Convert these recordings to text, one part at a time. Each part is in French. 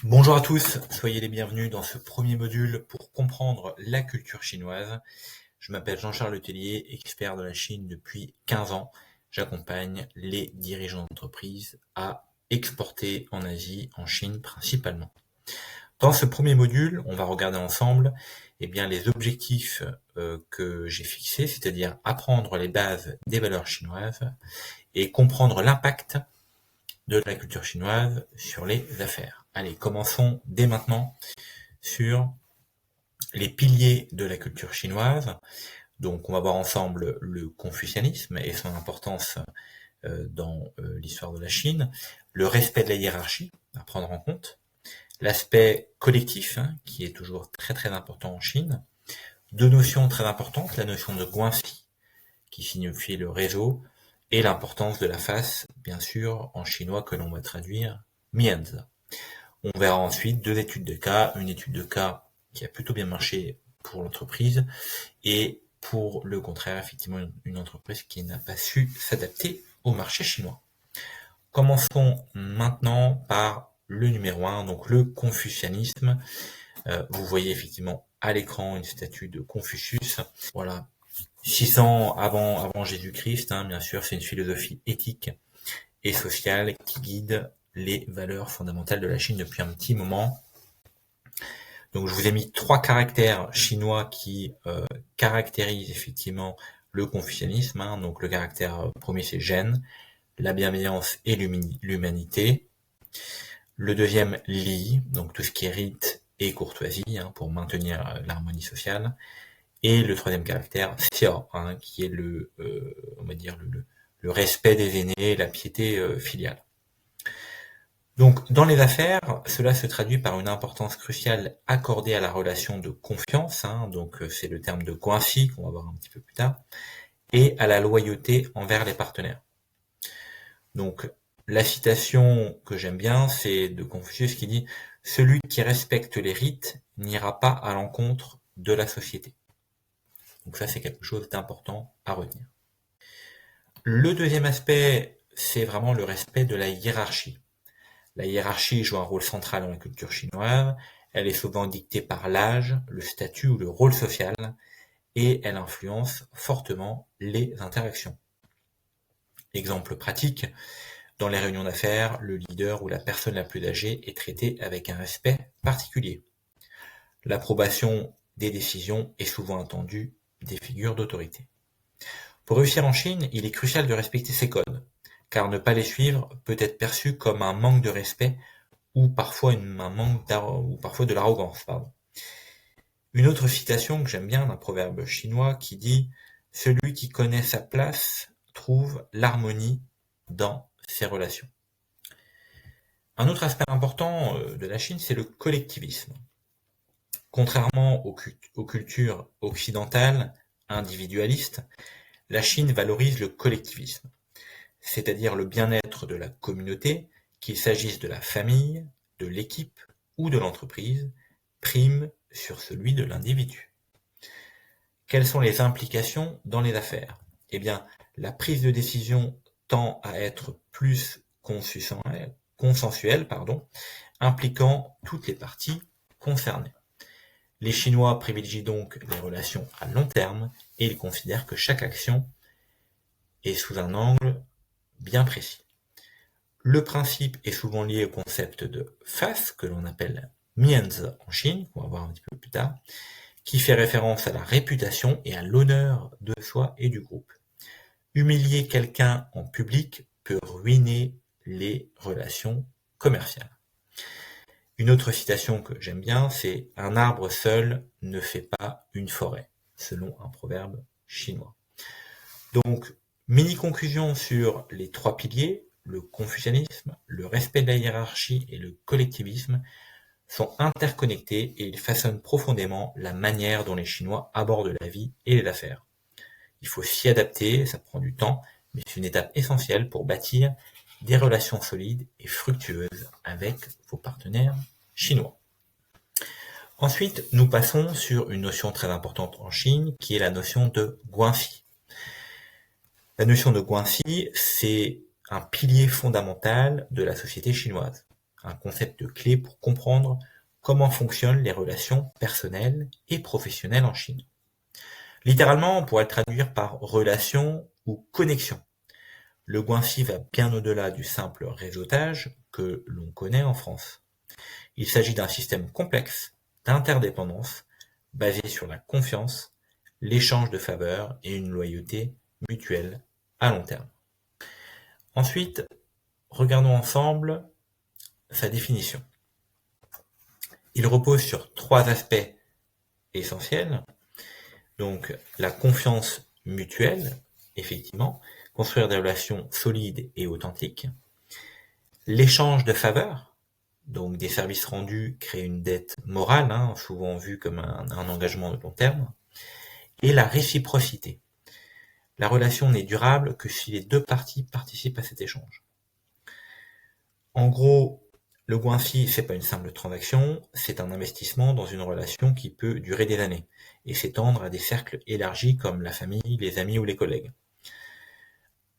Bonjour à tous, soyez les bienvenus dans ce premier module pour comprendre la culture chinoise. Je m'appelle Jean-Charles Letellier, expert de la Chine depuis 15 ans. J'accompagne les dirigeants d'entreprise à exporter en Asie, en Chine principalement. Dans ce premier module, on va regarder ensemble les objectifs que j'ai fixés, c'est-à-dire apprendre les bases des valeurs chinoises et comprendre l'impact de la culture chinoise sur les affaires. Allez, commençons dès maintenant sur les piliers de la culture chinoise. Donc, on va voir ensemble le confucianisme et son importance dans l'histoire de la Chine, le respect de la hiérarchie à prendre en compte, l'aspect collectif qui est toujours très très important en Chine, deux notions très importantes, la notion de guanxi qui signifie le réseau et l'importance de la face, bien sûr, en chinois que l'on va traduire mianzi. On verra ensuite deux études de cas, une étude de cas qui a plutôt bien marché pour l'entreprise et pour le contraire, effectivement, une entreprise qui n'a pas su s'adapter au marché chinois. Commençons maintenant par le numéro 1, donc le confucianisme. Vous voyez effectivement à l'écran une statue de Confucius. Voilà, 600 avant Jésus-Christ, bien sûr, c'est une philosophie éthique et sociale qui guide les valeurs fondamentales de la Chine depuis un petit moment. Donc je vous ai mis 3 caractères chinois qui caractérisent effectivement le confucianisme. Donc le caractère premier c'est Zhen, la bienveillance et l'humanité. Le deuxième Li, donc tout ce qui est rite et courtoisie pour maintenir l'harmonie sociale. Et le troisième caractère Xiao, qui est le respect des aînés, la piété filiale. Donc, dans les affaires, cela se traduit par une importance cruciale accordée à la relation de confiance, donc c'est le terme de guanxi qu'on va voir un petit peu plus tard, et à la loyauté envers les partenaires. Donc, la citation que j'aime bien, c'est de Confucius qui dit « Celui qui respecte les rites n'ira pas à l'encontre de la société ». Donc ça, c'est quelque chose d'important à retenir. Le deuxième aspect, c'est vraiment le respect de la hiérarchie. La hiérarchie joue un rôle central dans la culture chinoise. Elle est souvent dictée par l'âge, le statut ou le rôle social, et elle influence fortement les interactions. Exemple pratique, dans les réunions d'affaires, le leader ou la personne la plus âgée est traité avec un respect particulier. L'approbation des décisions est souvent attendue des figures d'autorité. Pour réussir en Chine, il est crucial de respecter ces codes, car ne pas les suivre peut être perçu comme un manque de respect ou parfois de l'arrogance. Une autre citation que j'aime bien d'un proverbe chinois qui dit « Celui qui connaît sa place trouve l'harmonie dans ses relations ». Un autre aspect important de la Chine, c'est le collectivisme. Contrairement aux cultures occidentales individualistes, la Chine valorise le collectivisme, c'est-à-dire le bien-être de la communauté, qu'il s'agisse de la famille, de l'équipe ou de l'entreprise, prime sur celui de l'individu. Quelles sont les implications dans les affaires ? Eh bien, la prise de décision tend à être plus consensuelle, impliquant toutes les parties concernées. Les Chinois privilégient donc les relations à long terme et ils considèrent que chaque action est sous un angle bien précis. Le principe est souvent lié au concept de face, que l'on appelle mianzi en Chine, qu'on va voir un petit peu plus tard, qui fait référence à la réputation et à l'honneur de soi et du groupe. Humilier quelqu'un en public peut ruiner les relations commerciales. Une autre citation que j'aime bien, c'est « Un arbre seul ne fait pas une forêt », selon un proverbe chinois. Donc, mini-conclusion sur les 3 piliers, le confucianisme, le respect de la hiérarchie et le collectivisme sont interconnectés et ils façonnent profondément la manière dont les Chinois abordent la vie et les affaires. Il faut s'y adapter, ça prend du temps, mais c'est une étape essentielle pour bâtir des relations solides et fructueuses avec vos partenaires chinois. Ensuite, nous passons sur une notion très importante en Chine, qui est la notion de guanxi. La notion de guanxi, c'est un pilier fondamental de la société chinoise. un concept clé pour comprendre comment fonctionnent les relations personnelles et professionnelles en Chine. Littéralement, on pourrait le traduire par relation ou connexion. Le guanxi va bien au-delà du simple réseautage que l'on connaît en France. Il s'agit d'un système complexe d'interdépendance basé sur la confiance, l'échange de faveurs et une loyauté mutuelle à long terme. Ensuite, regardons ensemble sa définition. Il repose sur 3 aspects essentiels. Donc, la confiance mutuelle, effectivement, construire des relations solides et authentiques. L'échange de faveurs, donc des services rendus créent une dette morale, souvent vue comme un engagement de long terme. Et la réciprocité. La relation n'est durable que si les 2 parties participent à cet échange. En gros, le guanxi, c'est pas une simple transaction, c'est un investissement dans une relation qui peut durer des années et s'étendre à des cercles élargis comme la famille, les amis ou les collègues.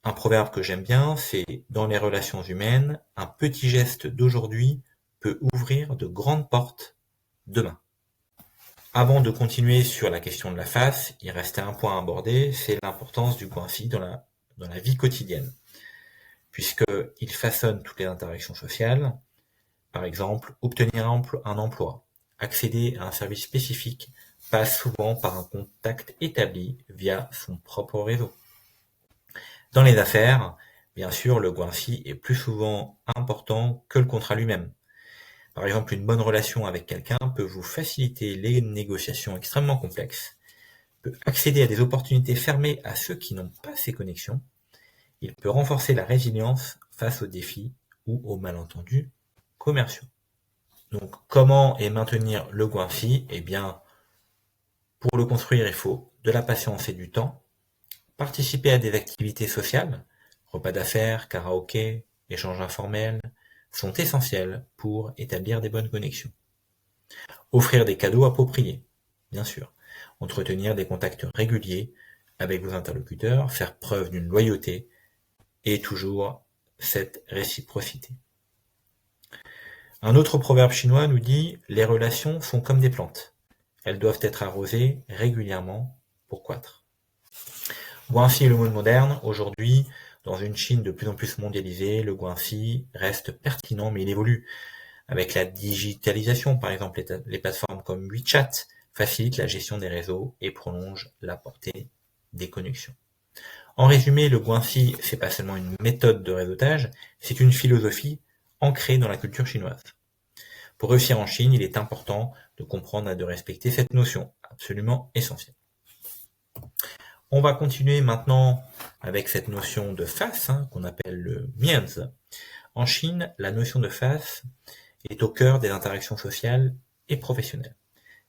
Un proverbe que j'aime bien, c'est « Dans les relations humaines, un petit geste d'aujourd'hui peut ouvrir de grandes portes demain ». Avant de continuer sur la question de la face, il restait un point à aborder, c'est l'importance du guanxi dans la vie quotidienne, puisqu'il façonne toutes les interactions sociales. Par exemple, obtenir un emploi, accéder à un service spécifique passe souvent par un contact établi via son propre réseau. Dans les affaires, bien sûr, le guanxi est plus souvent important que le contrat lui-même. Par exemple, une bonne relation avec quelqu'un peut vous faciliter les négociations extrêmement complexes, peut accéder à des opportunités fermées à ceux qui n'ont pas ces connexions, il peut renforcer la résilience face aux défis ou aux malentendus commerciaux. Donc, comment et maintenir le guanxi? Eh bien, pour le construire, il faut de la patience et du temps, participer à des activités sociales, repas d'affaires, karaoké, échanges informels, sont essentiels pour établir des bonnes connexions. Offrir des cadeaux appropriés, bien sûr. Entretenir des contacts réguliers avec vos interlocuteurs, faire preuve d'une loyauté et toujours cette réciprocité. Un autre proverbe chinois nous dit « Les relations sont comme des plantes. Elles doivent être arrosées régulièrement pour croître. » Guanxi est le mot moderne. Aujourd'hui, dans une Chine de plus en plus mondialisée, le guanxi reste pertinent, mais il évolue. Avec la digitalisation, par exemple, les plateformes comme WeChat facilitent la gestion des réseaux et prolongent la portée des connexions. En résumé, le guanxi, c'est pas seulement une méthode de réseautage, c'est une philosophie ancrée dans la culture chinoise. Pour réussir en Chine, il est important de comprendre et de respecter cette notion, absolument essentielle. On va continuer maintenant avec cette notion de face, qu'on appelle le mianzi. En Chine, la notion de face est au cœur des interactions sociales et professionnelles.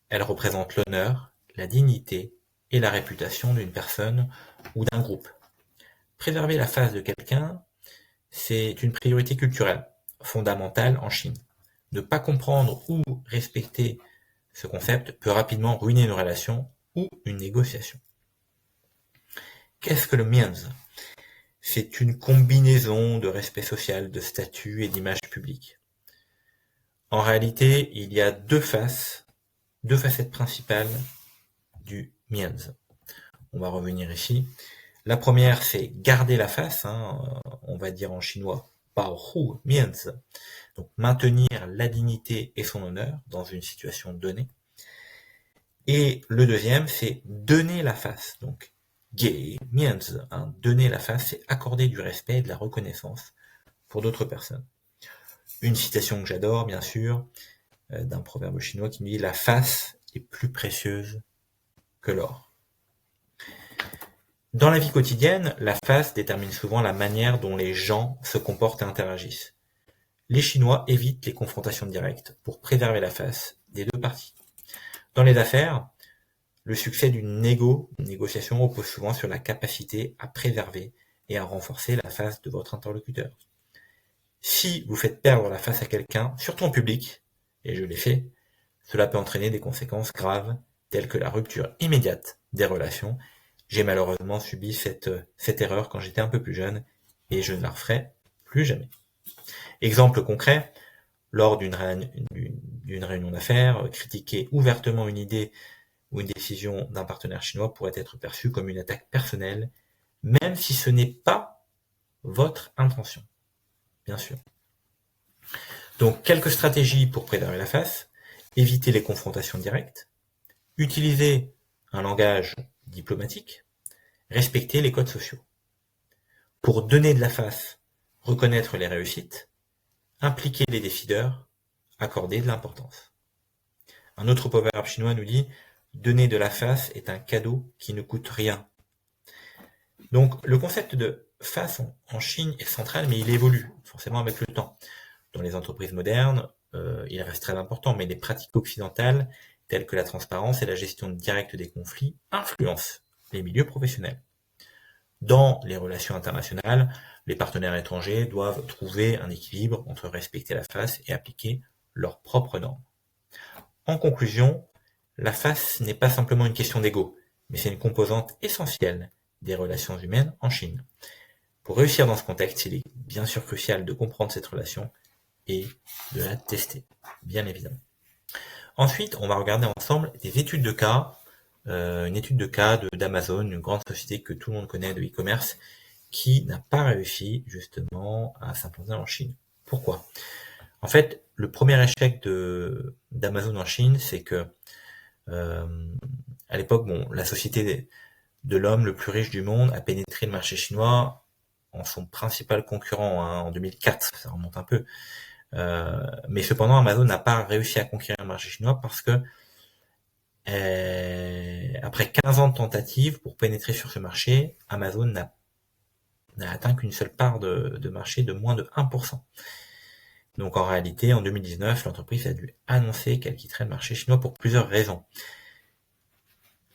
Elle représente l'honneur, la dignité et la réputation d'une personne ou d'un groupe. Préserver la face de quelqu'un, c'est une priorité culturelle fondamentale en Chine. Ne pas comprendre ou respecter ce concept peut rapidement ruiner une relation ou une négociation. Qu'est-ce que le mianzi? C'est une combinaison de respect social, de statut et d'image publique. En réalité, il y a deux facettes principales du mianzi. On va revenir ici. La première, c'est garder la face, on va dire en chinois bao hu mianzi, donc maintenir la dignité et son honneur dans une situation donnée. Et le deuxième, c'est donner la face, donc ge mianzi, donner la face, c'est accorder du respect et de la reconnaissance pour d'autres personnes. Une citation que j'adore, bien sûr, d'un proverbe chinois qui nous dit « La face est plus précieuse que l'or ». Dans la vie quotidienne, la face détermine souvent la manière dont les gens se comportent et interagissent. Les Chinois évitent les confrontations directes pour préserver la face des deux parties. Dans les affaires, le succès d'une négociation repose souvent sur la capacité à préserver et à renforcer la face de votre interlocuteur. Si vous faites perdre la face à quelqu'un, surtout en public, et je l'ai fait, cela peut entraîner des conséquences graves telles que la rupture immédiate des relations. J'ai malheureusement subi cette erreur quand j'étais un peu plus jeune et je ne la referai plus jamais. Exemple concret, lors d'une réunion d'affaires, critiquer ouvertement une idée ou une décision d'un partenaire chinois pourrait être perçu comme une attaque personnelle, même si ce n'est pas votre intention, bien sûr. Donc, quelques stratégies pour préserver la face: éviter les confrontations directes, utiliser un langage diplomatique, respecter les codes sociaux. Pour donner de la face, reconnaître les réussites, impliquer les décideurs, accorder de l'importance. Un autre proverbe chinois nous dit « Donner de la face est un cadeau qui ne coûte rien ». Donc, le concept de face en Chine est central, mais il évolue forcément avec le temps. Dans les entreprises modernes, il reste très important, mais les pratiques occidentales, telles que la transparence et la gestion directe des conflits, influencent les milieux professionnels. Dans les relations internationales, les partenaires étrangers doivent trouver un équilibre entre respecter la face et appliquer leurs propres normes. En conclusion, la face n'est pas simplement une question d'ego, mais c'est une composante essentielle des relations humaines en Chine. Pour réussir dans ce contexte, il est bien sûr crucial de comprendre cette relation et de la tester, bien évidemment. Ensuite, on va regarder ensemble des études de cas, une étude de cas d'Amazon, une grande société que tout le monde connaît de e-commerce, qui n'a pas réussi justement à s'implanter en Chine. Pourquoi? En fait, le premier échec d'Amazon en Chine, c'est que à l'époque, la société de l'homme le plus riche du monde a pénétré le marché chinois en son principal concurrent en 2004, ça remonte un peu. Mais cependant, Amazon n'a pas réussi à conquérir le marché chinois parce que après 15 ans de tentatives pour pénétrer sur ce marché, Amazon n'a atteint qu'une seule part de marché de moins de 1%. Donc en réalité, en 2019, l'entreprise a dû annoncer qu'elle quitterait le marché chinois pour plusieurs raisons.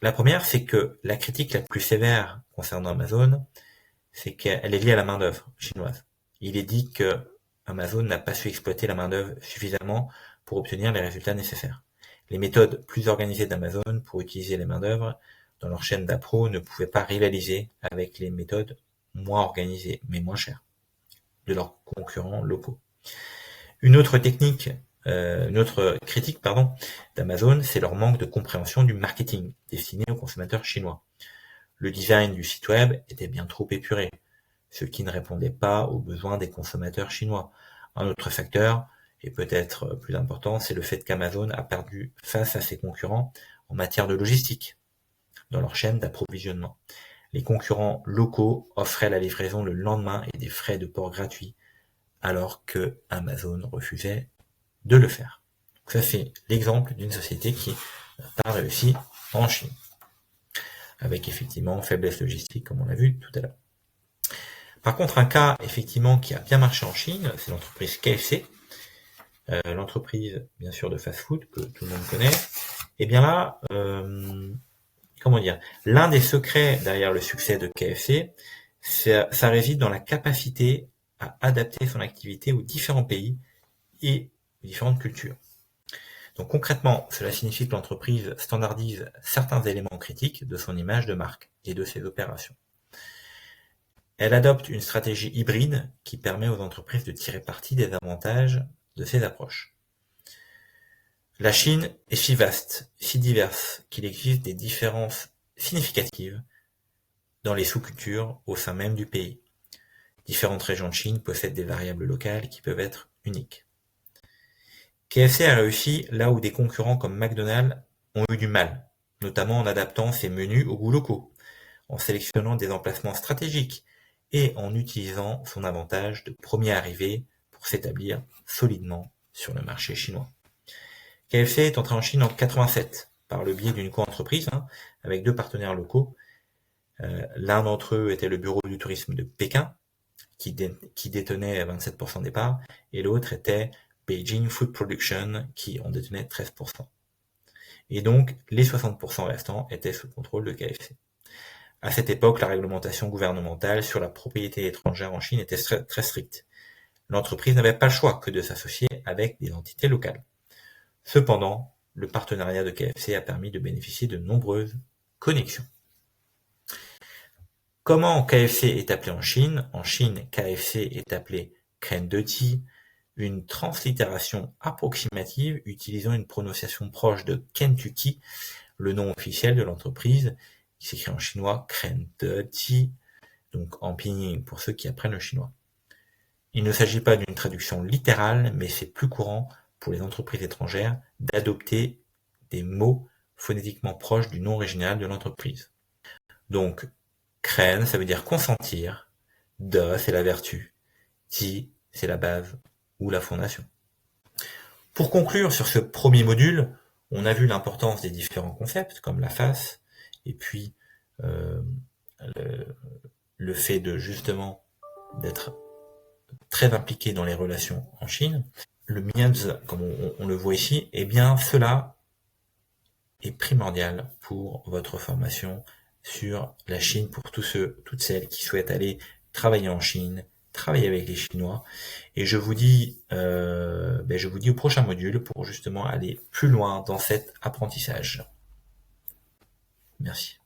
La première, c'est que la critique la plus sévère concernant Amazon, c'est qu'elle est liée à la main-d'œuvre chinoise. Il est dit que Amazon n'a pas su exploiter la main-d'œuvre suffisamment pour obtenir les résultats nécessaires. Les méthodes plus organisées d'Amazon pour utiliser les main-d'œuvre dans leur chaîne d'appro ne pouvaient pas rivaliser avec les méthodes moins organisées, mais moins chères, de leurs concurrents locaux. Une autre critique, d'Amazon, c'est leur manque de compréhension du marketing destiné aux consommateurs chinois. Le design du site web était bien trop épuré, ce qui ne répondait pas aux besoins des consommateurs chinois. Un autre facteur, et peut-être plus important, c'est le fait qu'Amazon a perdu face à ses concurrents en matière de logistique, dans leur chaîne d'approvisionnement. Les concurrents locaux offraient la livraison le lendemain et des frais de port gratuits, alors que Amazon refusait de le faire. Donc ça, c'est l'exemple d'une société qui n'a pas réussi en Chine, avec effectivement faiblesse logistique, comme on l'a vu tout à l'heure. Par contre, un cas effectivement qui a bien marché en Chine, c'est l'entreprise KFC, l'entreprise bien sûr de fast-food que tout le monde connaît. Et bien là, l'un des secrets derrière le succès de KFC, ça réside dans la capacité à adapter son activité aux différents pays et aux différentes cultures. Donc concrètement, cela signifie que l'entreprise standardise certains éléments critiques de son image de marque et de ses opérations. Elle adopte une stratégie hybride qui permet aux entreprises de tirer parti des avantages de ces approches. La Chine est si vaste, si diverse, qu'il existe des différences significatives dans les sous-cultures au sein même du pays. Différentes régions de Chine possèdent des variables locales qui peuvent être uniques. KFC a réussi là où des concurrents comme McDonald's ont eu du mal, notamment en adaptant ses menus aux goûts locaux, en sélectionnant des emplacements stratégiques et en utilisant son avantage de premier arrivé pour s'établir solidement sur le marché chinois. KFC est entré en Chine en 87 par le biais d'une co-entreprise avec deux partenaires locaux. L'un d'entre eux était le bureau du tourisme de Pékin, qui détenait 27% des parts, et l'autre était Beijing Food Production, qui en détenait 13%. Et donc, les 60% restants étaient sous le contrôle de KFC. À cette époque, la réglementation gouvernementale sur la propriété étrangère en Chine était très stricte. L'entreprise n'avait pas le choix que de s'associer avec des entités locales. Cependant, le partenariat de KFC a permis de bénéficier de nombreuses connexions. Comment KFC est appelé en Chine? En Chine, KFC est appelé Crème de Ti, une translittération approximative utilisant une prononciation proche de Kentucky, le nom officiel de l'entreprise, qui s'écrit en chinois Kentucky, donc en pinyin pour ceux qui apprennent le chinois. Il ne s'agit pas d'une traduction littérale, mais c'est plus courant pour les entreprises étrangères d'adopter des mots phonétiquement proches du nom original de l'entreprise. Donc, Kren, ça veut dire consentir, De, c'est la vertu, Ti, c'est la base ou la fondation. Pour conclure sur ce premier module, on a vu l'importance des différents concepts, comme la face, et puis le fait de justement d'être très impliqué dans les relations en Chine. Le Mianzi, comme on le voit ici, eh bien cela est primordial pour votre formation sur la Chine, pour tous ceux, toutes celles qui souhaitent aller travailler en Chine, travailler avec les Chinois. Et je vous dis au prochain module pour justement aller plus loin dans cet apprentissage. Merci.